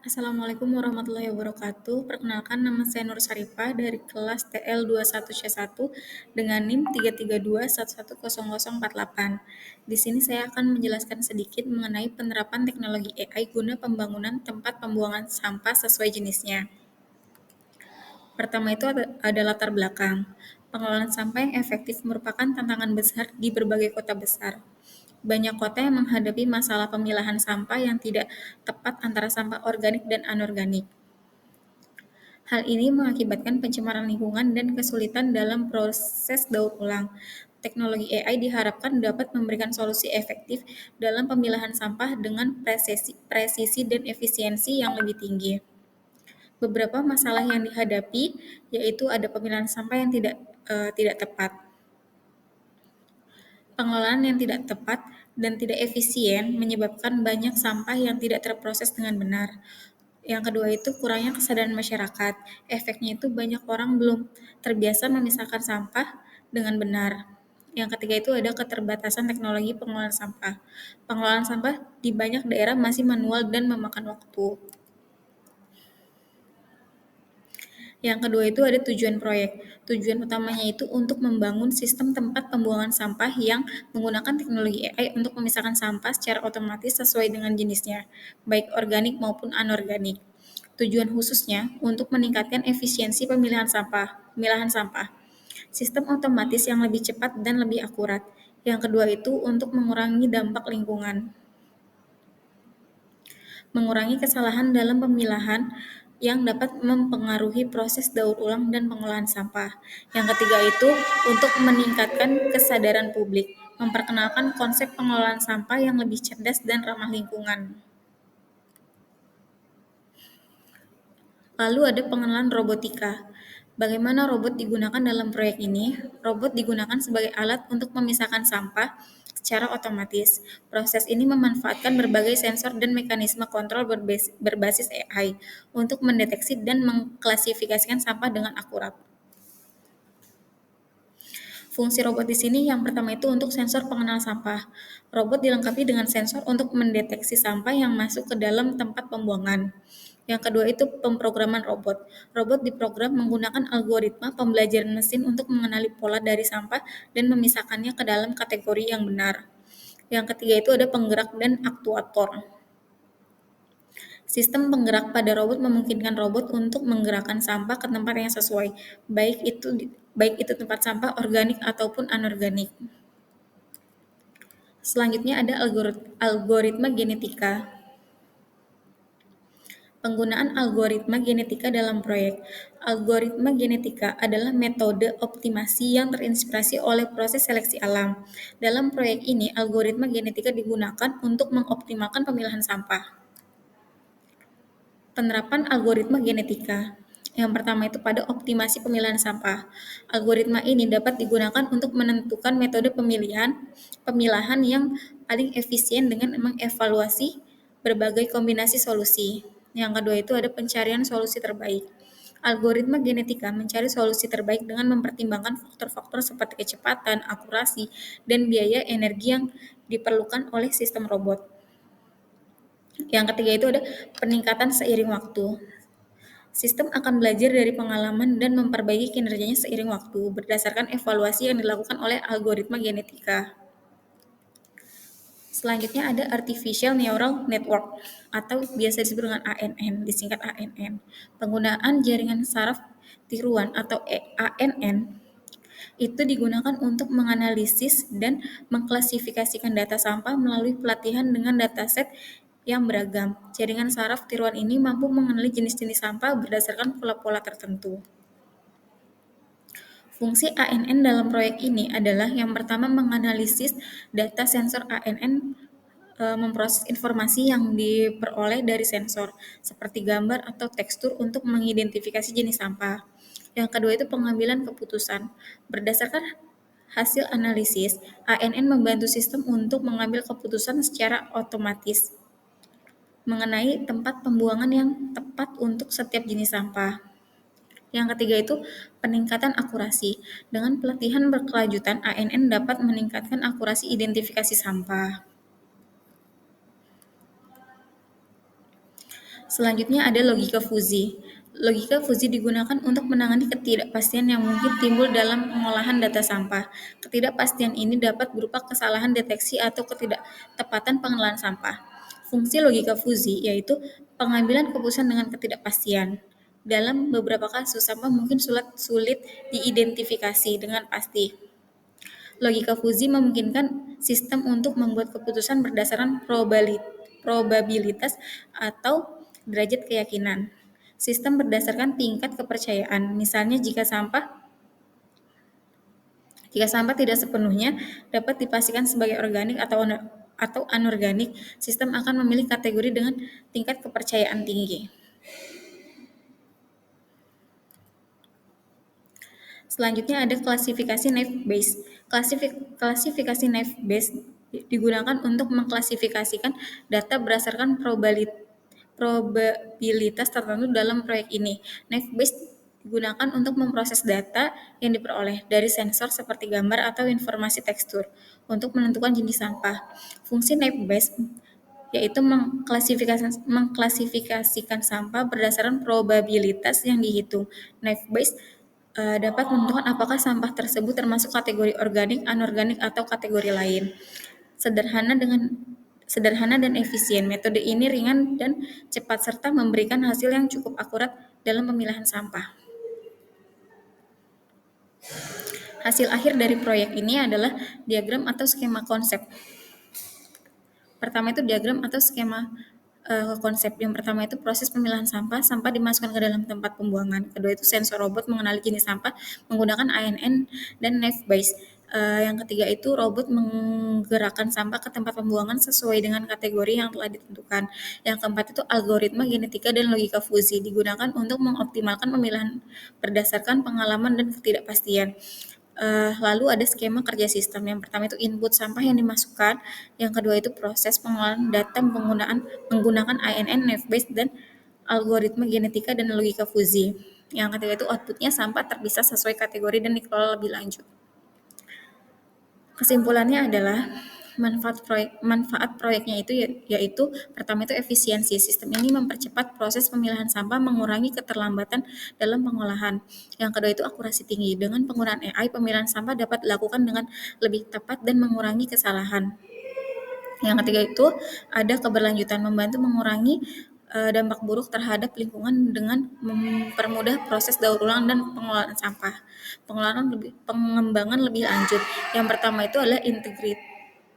Assalamualaikum warahmatullahi wabarakatuh. Perkenalkan, nama saya Nur Sarifah dari kelas TL21C1 dengan NIM 332110048. Di sini saya akan menjelaskan sedikit mengenai penerapan teknologi AI guna pembangunan tempat pembuangan sampah sesuai jenisnya. Pertama itu ada latar belakang. Pengelolaan sampah yang efektif merupakan tantangan besar di berbagai kota besar. Banyak kota yang menghadapi masalah pemilahan sampah yang tidak tepat antara sampah organik dan anorganik. Hal ini mengakibatkan pencemaran lingkungan dan kesulitan dalam proses daur ulang. Teknologi AI diharapkan dapat memberikan solusi efektif dalam pemilahan sampah dengan presisi dan efisiensi yang lebih tinggi. Beberapa masalah yang dihadapi yaitu ada pemilahan sampah yang tidak tepat, pengelolaan yang tidak tepat dan tidak efisien menyebabkan banyak sampah yang tidak terproses dengan benar. Yang kedua itu kurangnya kesadaran masyarakat. Efeknya itu banyak orang belum terbiasa memisahkan sampah dengan benar. Yang ketiga itu ada keterbatasan teknologi pengelolaan sampah. Pengelolaan sampah di banyak daerah masih manual dan memakan waktu. Yang kedua itu ada tujuan proyek. Tujuan utamanya itu untuk membangun sistem tempat pembuangan sampah yang menggunakan teknologi AI untuk memisahkan sampah secara otomatis sesuai dengan jenisnya, baik organik maupun anorganik. Tujuan khususnya untuk meningkatkan efisiensi pemilahan sampah. Sistem otomatis yang lebih cepat dan lebih akurat. Yang kedua itu untuk mengurangi dampak lingkungan, mengurangi kesalahan dalam pemilahan yang dapat mempengaruhi proses daur ulang dan pengolahan sampah. Yang ketiga itu untuk meningkatkan kesadaran publik, memperkenalkan konsep pengelolaan sampah yang lebih cerdas dan ramah lingkungan. Lalu ada pengenalan robotika. Bagaimana robot digunakan dalam proyek ini? Robot digunakan sebagai alat untuk memisahkan sampah secara otomatis. Proses ini memanfaatkan berbagai sensor dan mekanisme kontrol berbasis AI untuk mendeteksi dan mengklasifikasikan sampah dengan akurat. Fungsi robot di sini yang pertama itu untuk sensor pengenal sampah. Robot dilengkapi dengan sensor untuk mendeteksi sampah yang masuk ke dalam tempat pembuangan. Yang kedua itu pemrograman robot. Robot diprogram menggunakan algoritma pembelajaran mesin untuk mengenali pola dari sampah dan memisahkannya ke dalam kategori yang benar. Yang ketiga itu ada penggerak dan aktuator. Sistem penggerak pada robot memungkinkan robot untuk menggerakkan sampah ke tempat yang sesuai, baik itu tempat sampah organik ataupun anorganik. Selanjutnya ada algoritma genetika. Penggunaan algoritma genetika dalam proyek. Algoritma genetika adalah metode optimasi yang terinspirasi oleh proses seleksi alam. Dalam proyek ini, algoritma genetika digunakan untuk mengoptimalkan pemilahan sampah. Penerapan algoritma genetika. Yang pertama itu pada optimasi pemilihan sampah. Algoritma ini dapat digunakan untuk menentukan metode pemilahan yang paling efisien dengan mengevaluasi berbagai kombinasi solusi. Yang kedua itu ada pencarian solusi terbaik. Algoritma genetika mencari solusi terbaik dengan mempertimbangkan faktor-faktor seperti kecepatan, akurasi, dan biaya energi yang diperlukan oleh sistem robot. Yang ketiga itu ada peningkatan seiring waktu. Sistem akan belajar dari pengalaman dan memperbaiki kinerjanya seiring waktu berdasarkan evaluasi yang dilakukan oleh algoritma genetika. Selanjutnya ada Artificial Neural Network atau biasa disebut dengan ANN, disingkat ANN. Penggunaan jaringan saraf tiruan atau ANN itu digunakan untuk menganalisis dan mengklasifikasikan data sampah melalui pelatihan dengan dataset yang beragam. Jaringan saraf tiruan ini mampu mengenali jenis-jenis sampah berdasarkan pola-pola tertentu. Fungsi ANN dalam proyek ini adalah yang pertama menganalisis data sensor ANN, memproses informasi yang diperoleh dari sensor seperti gambar atau tekstur untuk mengidentifikasi jenis sampah. Yang kedua itu pengambilan keputusan. Berdasarkan hasil analisis, ANN membantu sistem untuk mengambil keputusan secara otomatis mengenai tempat pembuangan yang tepat untuk setiap jenis sampah. Yang ketiga itu peningkatan akurasi. Dengan pelatihan berkelanjutan, ANN dapat meningkatkan akurasi identifikasi sampah. Selanjutnya ada logika fuzi. Logika fuzi digunakan untuk menangani ketidakpastian yang mungkin timbul dalam pengolahan data sampah. Ketidakpastian ini dapat berupa kesalahan deteksi atau ketidaktepatan pengelolaan sampah. Fungsi logika fuzi yaitu pengambilan keputusan dengan ketidakpastian. Dalam beberapa kasus, sampah mungkin sulit diidentifikasi dengan pasti. Logika fuzi memungkinkan sistem untuk membuat keputusan berdasarkan probabilitas atau derajat keyakinan. Sistem berdasarkan tingkat kepercayaan. Misalnya jika sampah tidak sepenuhnya dapat dipastikan sebagai organik atau anorganik, sistem akan memilih kategori dengan tingkat kepercayaan tinggi. Selanjutnya ada klasifikasi naive Bayes. Klasifikasi naive Bayes digunakan untuk mengklasifikasikan data berdasarkan probabilitas tertentu dalam proyek ini. Naive Bayes digunakan untuk memproses data yang diperoleh dari sensor seperti gambar atau informasi tekstur untuk menentukan jenis sampah. Fungsi naive Bayes yaitu mengklasifikasikan sampah berdasarkan probabilitas yang dihitung. Naive Bayes dapat menentukan apakah sampah tersebut termasuk kategori organik, anorganik, atau kategori lain. Sederhana dan efisien. Metode ini ringan dan cepat serta memberikan hasil yang cukup akurat dalam pemilahan sampah. Hasil akhir dari proyek ini adalah diagram atau skema konsep. Pertama itu diagram atau skema konsep. Yang pertama itu proses pemilahan sampah. Sampah dimasukkan ke dalam tempat pembuangan. Kedua itu sensor robot mengenali jenis sampah menggunakan ANN dan naive Bayes. Yang ketiga itu robot menggerakkan sampah ke tempat pembuangan sesuai dengan kategori yang telah ditentukan. Yang keempat itu algoritma genetika dan logika fuzi digunakan untuk mengoptimalkan pemilahan berdasarkan pengalaman dan ketidakpastian. Lalu ada skema kerja sistem. Yang pertama itu input sampah yang dimasukkan, yang kedua itu proses pengolahan data menggunakan ANN, naive Bayes, dan algoritma genetika dan logika fuzi. Yang ketiga itu outputnya sampah terpisah sesuai kategori dan dikelola lebih lanjut. Kesimpulannya adalah manfaat proyeknya itu yaitu pertama itu efisiensi. Sistem ini mempercepat proses pemilahan sampah, mengurangi keterlambatan dalam pengolahan. Yang kedua itu akurasi tinggi. Dengan penggunaan AI, pemilahan sampah dapat dilakukan dengan lebih tepat dan mengurangi kesalahan. Yang ketiga itu ada keberlanjutan, membantu mengurangi dampak buruk terhadap lingkungan dengan mempermudah proses daur ulang dan pengelolaan sampah. Pengembangan lebih lanjut. Yang pertama itu adalah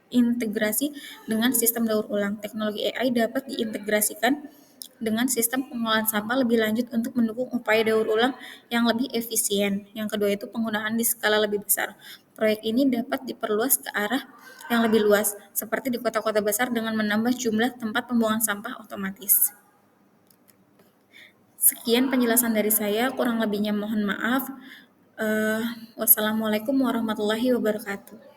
integrasi dengan sistem daur ulang. Teknologi AI dapat diintegrasikan dengan sistem pengolahan sampah lebih lanjut untuk mendukung upaya daur ulang yang lebih efisien. Yang kedua itu penggunaan di skala lebih besar. Proyek ini dapat diperluas ke arah yang lebih luas, seperti di kota-kota besar dengan menambah jumlah tempat pembuangan sampah otomatis. Sekian penjelasan dari saya, kurang lebihnya mohon maaf. Wassalamualaikum warahmatullahi wabarakatuh.